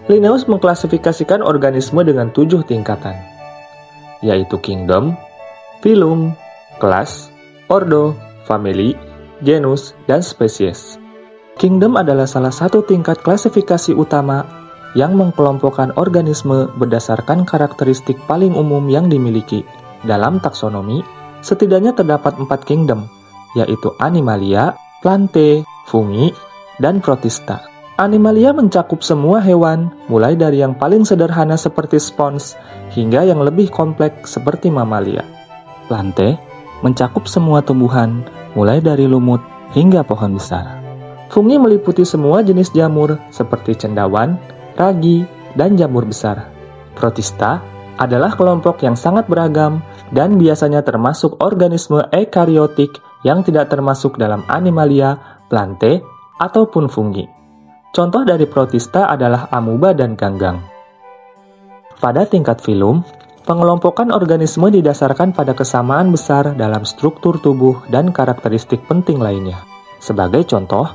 Linnaeus mengklasifikasikan organisme dengan 7 tingkatan, yaitu kingdom, phylum, kelas, ordo, family, genus, dan spesies. Kingdom adalah salah satu tingkat klasifikasi utama yang mengkelompokkan organisme berdasarkan karakteristik paling umum yang dimiliki. Dalam taksonomi, setidaknya terdapat 4 kingdom, yaitu Animalia, Plantae, Fungi, dan Protista. Animalia mencakup semua hewan, mulai dari yang paling sederhana seperti spons, hingga yang lebih kompleks seperti mamalia. Plantae mencakup semua tumbuhan, mulai dari lumut hingga pohon besar. Fungi meliputi semua jenis jamur seperti cendawan, ragi, dan jamur besar. Protista adalah kelompok yang sangat beragam dan biasanya termasuk organisme eukariotik yang tidak termasuk dalam Animalia, Plantae, ataupun fungi. Contoh dari protista adalah amuba dan ganggang. Pada tingkat phylum, pengelompokan organisme didasarkan pada kesamaan besar dalam struktur tubuh dan karakteristik penting lainnya. Sebagai contoh,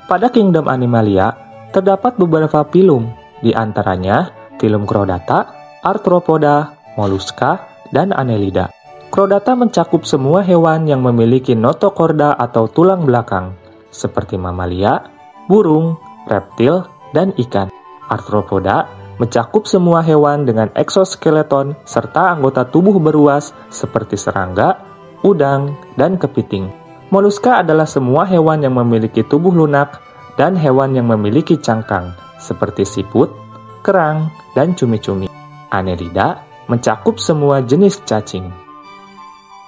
pada kingdom Animalia, terdapat beberapa phylum, di antaranya phylum Chordata, Arthropoda, Mollusca, dan Annelida. Chordata mencakup semua hewan yang memiliki notochorda atau tulang belakang, seperti mamalia, burung, reptil, dan ikan. Arthropoda mencakup semua hewan dengan eksoskeleton serta anggota tubuh beruas seperti serangga, udang, dan kepiting. Mollusca adalah semua hewan yang memiliki tubuh lunak dan hewan yang memiliki cangkang seperti siput, kerang, dan cumi-cumi. Annelida mencakup semua jenis cacing.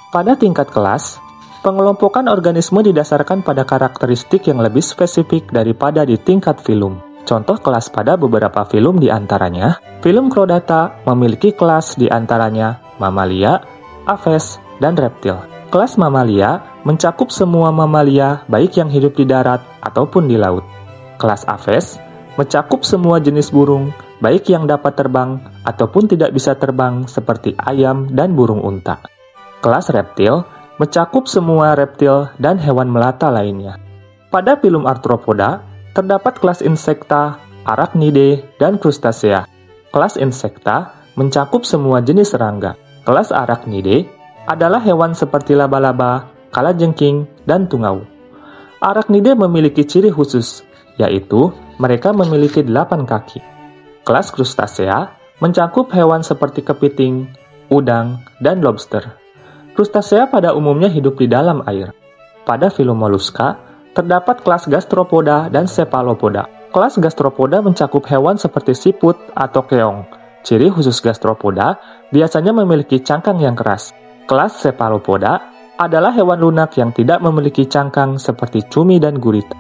Pada tingkat kelas, pengelompokan organisme didasarkan pada karakteristik yang lebih spesifik daripada di tingkat phylum. Contoh kelas pada beberapa phylum di antaranya, phylum Chordata memiliki kelas di antaranya Mamalia, Aves, dan reptil. Kelas Mamalia mencakup semua mamalia baik yang hidup di darat ataupun di laut. Kelas Aves mencakup semua jenis burung, baik yang dapat terbang ataupun tidak bisa terbang seperti ayam dan burung unta. Kelas reptil mencakup semua reptil dan hewan melata lainnya. Pada phylum Arthropoda, terdapat kelas Insecta, Arachnida, dan Crustacea. Kelas Insecta mencakup semua jenis serangga. Kelas Arachnida adalah hewan seperti laba-laba, kalajengking, dan tungau. Arachnida memiliki ciri khusus, yaitu mereka memiliki 8 kaki. Kelas Crustacea mencakup hewan seperti kepiting, udang, dan lobster. Crustacea pada umumnya hidup di dalam air. Pada phylum Mollusca, terdapat kelas Gastropoda dan Cephalopoda. Kelas Gastropoda mencakup hewan seperti siput atau keong. Ciri khusus Gastropoda biasanya memiliki cangkang yang keras. Kelas Cephalopoda adalah hewan lunak yang tidak memiliki cangkang seperti cumi dan gurita.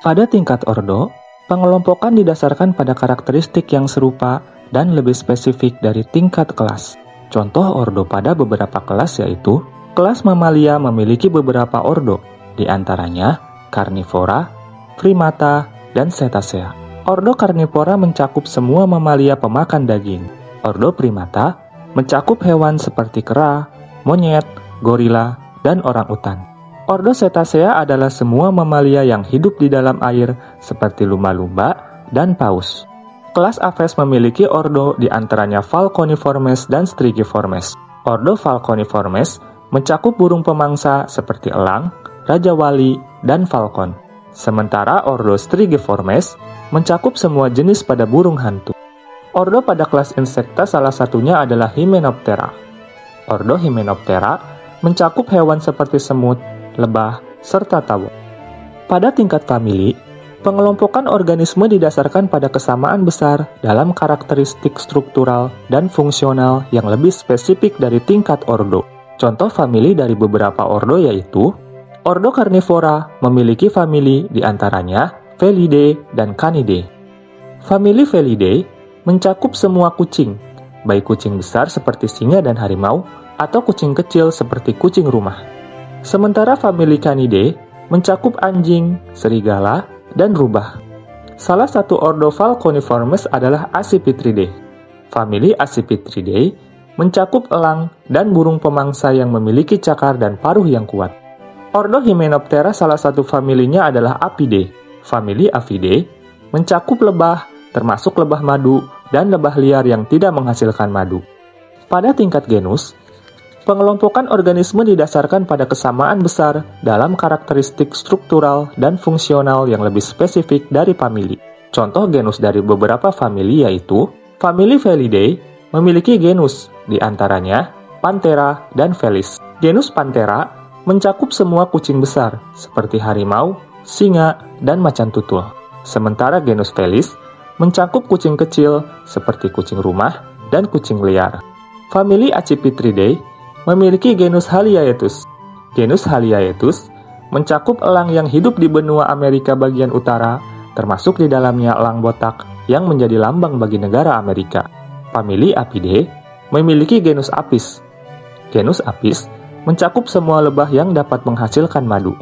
Pada tingkat ordo, pengelompokan didasarkan pada karakteristik yang serupa dan lebih spesifik dari tingkat kelas. Contoh ordo pada beberapa kelas yaitu, kelas Mamalia memiliki beberapa ordo, di antaranya Carnivora, Primata, dan Cetacea. Ordo Carnivora mencakup semua mamalia pemakan daging. Ordo Primata mencakup hewan seperti kera, monyet, gorila, dan orangutan. Ordo Cetacea adalah semua mamalia yang hidup di dalam air seperti lumba-lumba dan paus. Kelas Aves memiliki ordo di antaranya Falconiformes dan Strigiformes. Ordo Falconiformes mencakup burung pemangsa seperti elang, raja wali, dan falcon. Sementara ordo Strigiformes mencakup semua jenis pada burung hantu. Ordo pada kelas Insecta salah satunya adalah Hymenoptera. Ordo Hymenoptera mencakup hewan seperti semut, lebah, serta tawon. Pada tingkat famili, pengelompokan organisme didasarkan pada kesamaan besar dalam karakteristik struktural dan fungsional yang lebih spesifik dari tingkat ordo. Contoh famili dari beberapa ordo yaitu, ordo Carnivora memiliki famili di antaranya Felidae dan Canidae. Famili Felidae mencakup semua kucing, baik kucing besar seperti singa dan harimau, atau kucing kecil seperti kucing rumah. Sementara famili Canidae mencakup anjing, serigala, dan rubah. Salah satu ordo Falconiformes adalah Accipitridae. Famili Accipitridae mencakup elang dan burung pemangsa yang memiliki cakar dan paruh yang kuat. Ordo Hymenoptera salah satu familinya adalah Apidae. Famili Apidae mencakup lebah, termasuk lebah madu dan lebah liar yang tidak menghasilkan madu. Pada tingkat genus, pengelompokan organisme didasarkan pada kesamaan besar dalam karakteristik struktural dan fungsional yang lebih spesifik dari famili. Contoh genus dari beberapa famili yaitu famili Felidae memiliki genus, di antaranya Panthera dan Felis. Genus Panthera mencakup semua kucing besar seperti harimau, singa, dan macan tutul. Sementara genus Felis mencakup kucing kecil seperti kucing rumah dan kucing liar. Famili Accipitridae memiliki genus Haliaetus. Genus Haliaetus mencakup elang yang hidup di benua Amerika bagian utara, termasuk di dalamnya elang botak yang menjadi lambang bagi negara Amerika. Famili Apidae memiliki genus Apis. Genus Apis mencakup semua lebah yang dapat menghasilkan madu.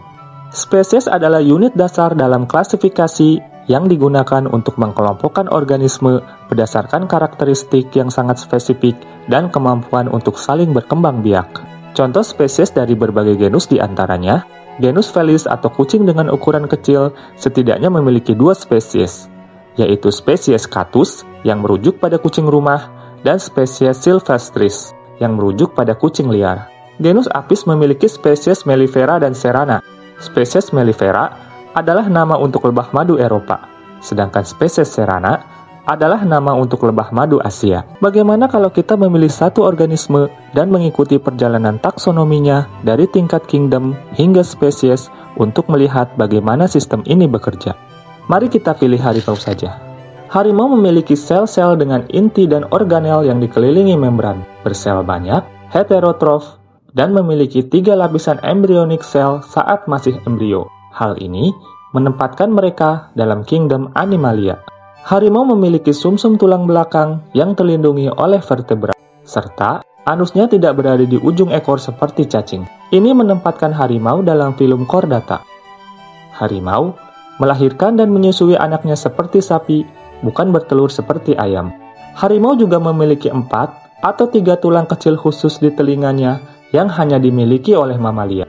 Spesies adalah unit dasar dalam klasifikasi yang digunakan untuk mengelompokkan organisme berdasarkan karakteristik yang sangat spesifik dan kemampuan untuk saling berkembang biak. Contoh spesies dari berbagai genus diantaranya, genus Felis atau kucing dengan ukuran kecil setidaknya memiliki 2 spesies, yaitu spesies Catus yang merujuk pada kucing rumah dan spesies Sylvestris yang merujuk pada kucing liar. Genus Apis memiliki spesies Mellifera dan Serrana. Spesies Mellifera adalah nama untuk lebah madu Eropa, sedangkan spesies Serrana adalah nama untuk lebah madu Asia. Bagaimana kalau kita memilih satu organisme dan mengikuti perjalanan taksonominya dari tingkat kingdom hingga spesies untuk melihat bagaimana sistem ini bekerja? Mari kita pilih harimau saja. Harimau memiliki sel-sel dengan inti dan organel yang dikelilingi membran, bersel banyak, heterotrof, dan memiliki 3 lapisan embryonic cell saat masih embrio. Hal ini menempatkan mereka dalam kingdom Animalia. Harimau memiliki sumsum tulang belakang yang terlindungi oleh vertebra, serta anusnya tidak berada di ujung ekor seperti cacing. Ini menempatkan harimau dalam filum Chordata. Harimau melahirkan dan menyusui anaknya seperti sapi, bukan bertelur seperti ayam. Harimau juga memiliki 4 atau 3 tulang kecil khusus di telinganya yang hanya dimiliki oleh mamalia.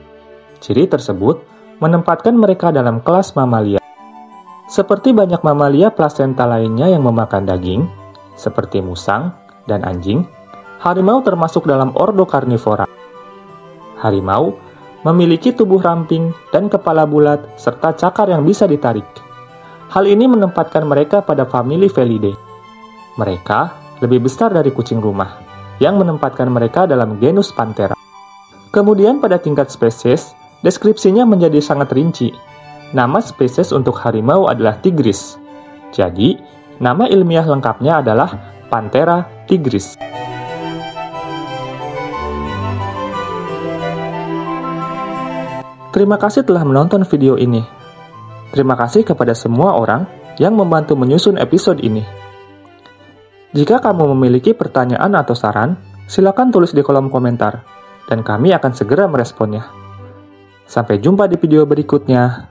Ciri tersebut menempatkan mereka dalam kelas mamalia. Seperti banyak mamalia plasenta lainnya yang memakan daging, seperti musang dan anjing, harimau termasuk dalam ordo Carnivora. Harimau memiliki tubuh ramping dan kepala bulat serta cakar yang bisa ditarik. Hal ini menempatkan mereka pada famili Felidae. Mereka lebih besar dari kucing rumah, yang menempatkan mereka dalam genus Panthera. Kemudian pada tingkat spesies, deskripsinya menjadi sangat rinci. Nama spesies untuk harimau adalah tigris. Jadi, nama ilmiah lengkapnya adalah Panthera tigris. Terima kasih telah menonton video ini. Terima kasih kepada semua orang yang membantu menyusun episode ini. Jika kamu memiliki pertanyaan atau saran, silakan tulis di kolom komentar, dan kami akan segera meresponnya. Sampai jumpa di video berikutnya.